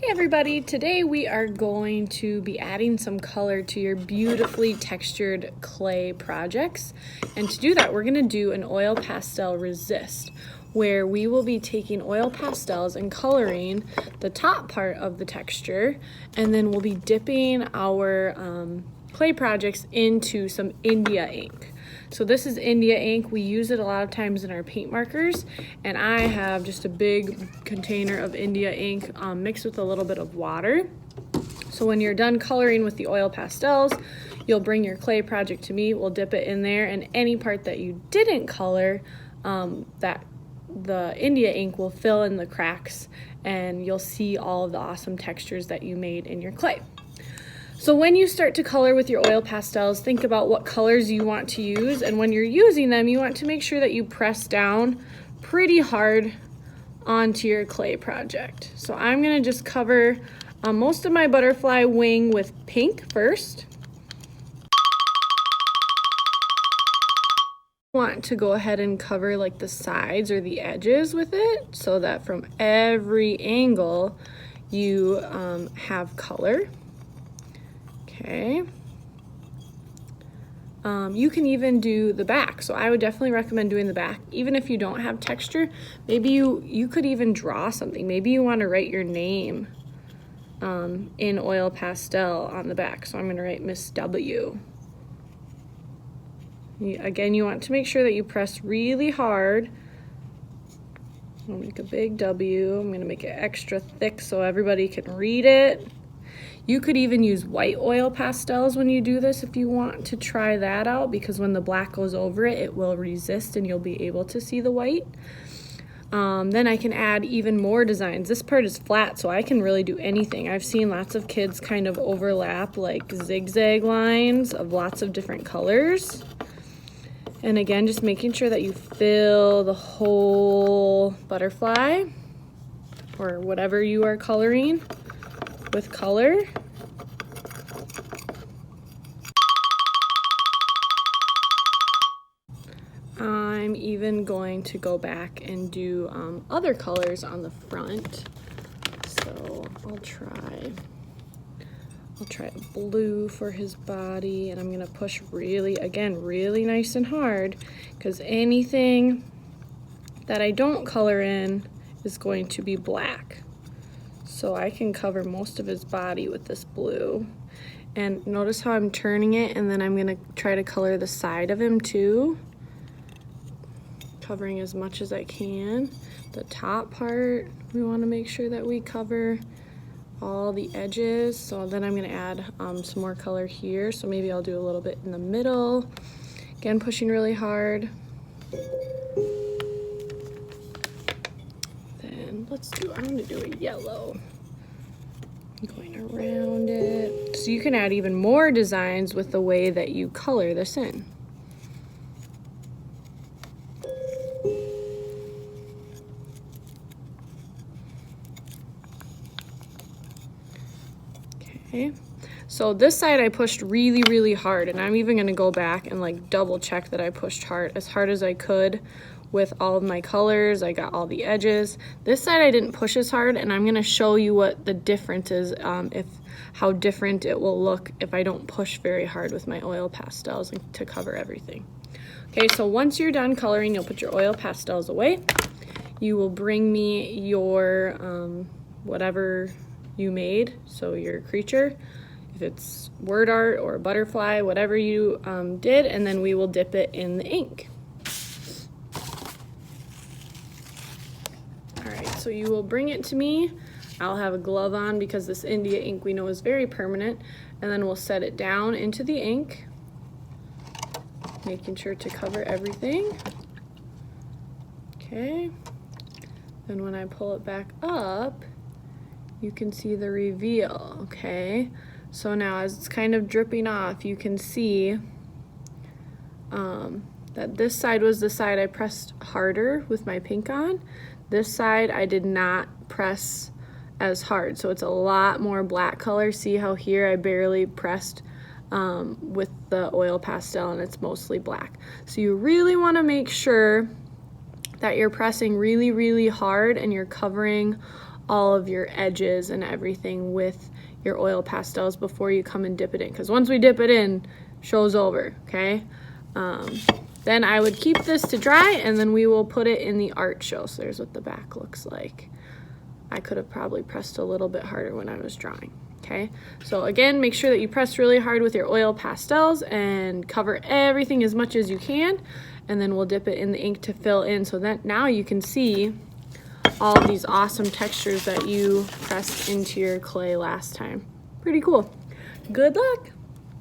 Hey everybody, today we are going to be adding some color to your beautifully textured clay projects. And to do that, we're going to do an oil pastel resist, where we will be taking oil pastels and coloring the top part of the texture, and then we'll be dipping our clay projects into some India ink. So this is India ink. We use it a lot of times in our paint markers, and I have just a big container of India ink mixed with a little bit of water. So when you're done coloring with the oil pastels, you'll bring your clay project to me. We'll dip it in there, and any part that you didn't color, that the India ink will fill in the cracks, and you'll see all of the awesome textures that you made in your clay. So when you start to color with your oil pastels, think about what colors you want to use, and when you're using them, you want to make sure that you press down pretty hard onto your clay project. So I'm gonna just cover most of my butterfly wing with pink first. Want to go ahead and cover like the sides or the edges with it so that from every angle you have color. Okay. You can even do the back. So I would definitely recommend doing the back. Even if you don't have texture, maybe you could even draw something. Maybe you want to write your name in oil pastel on the back. So I'm going to write Miss W. Again, you want to make sure that you press really hard. I'll make a big W. I'm going to make it extra thick so everybody can read it. You could even use white oil pastels when you do this if you want to try that out, because when the black goes over it, it will resist and you'll be able to see the white. Then I can add even more designs. This part is flat, so I can really do anything. I've seen lots of kids kind of overlap like zigzag lines of lots of different colors. And again, just making sure that you fill the whole butterfly or whatever you are coloring with color. I'm even going to go back and do other colors on the front. So I'll try blue for his body, and I'm gonna push really nice and hard, because anything that I don't color in is going to be black. So I can cover most of his body with this blue. And notice how I'm turning it, and then I'm gonna try to color the side of him too, covering as much as I can. The top part, we wanna make sure that we cover all the edges. So then I'm gonna add some more color here. So maybe I'll do a little bit in the middle. Again, pushing really hard. I'm gonna do a yellow. Going around it. So you can add even more designs with the way that you color this in. Okay. So this side I pushed really hard, and I'm even gonna go back and like double check that I pushed hard as I could with all of my colors. I got all the edges. This side I didn't push as hard, and I'm gonna show you what the difference is, how different it will look if I don't push very hard with my oil pastels to cover everything. Okay, so once you're done coloring, you'll put your oil pastels away. You will bring me your whatever you made, so your creature, if it's word art or butterfly, whatever you did, and then we will dip it in the ink. So you will bring it to me. I'll have a glove on because this India ink we know is very permanent, and then we'll set it down into the ink, making sure to cover everything. Okay, then when I pull it back up, you can see the reveal. Okay, so now as it's kind of dripping off, you can see that this side was the side I pressed harder with my pink on. This side I did not press as hard, so it's a lot more black color. See how here I barely pressed with the oil pastel, and it's mostly black. So you really want to make sure that you're pressing really hard and you're covering all of your edges and everything with your oil pastels before you come and dip it in, because once we dip it in, show's over, okay? Then I would keep this to dry, and then we will put it in the art show. So there's what the back looks like. I could have probably pressed a little bit harder when I was drawing. Okay, so again, make sure that you press really hard with your oil pastels and cover everything as much as you can, and then we'll dip it in the ink to fill in, so that now you can see all of these awesome textures that you pressed into your clay last time. Pretty cool. Good luck.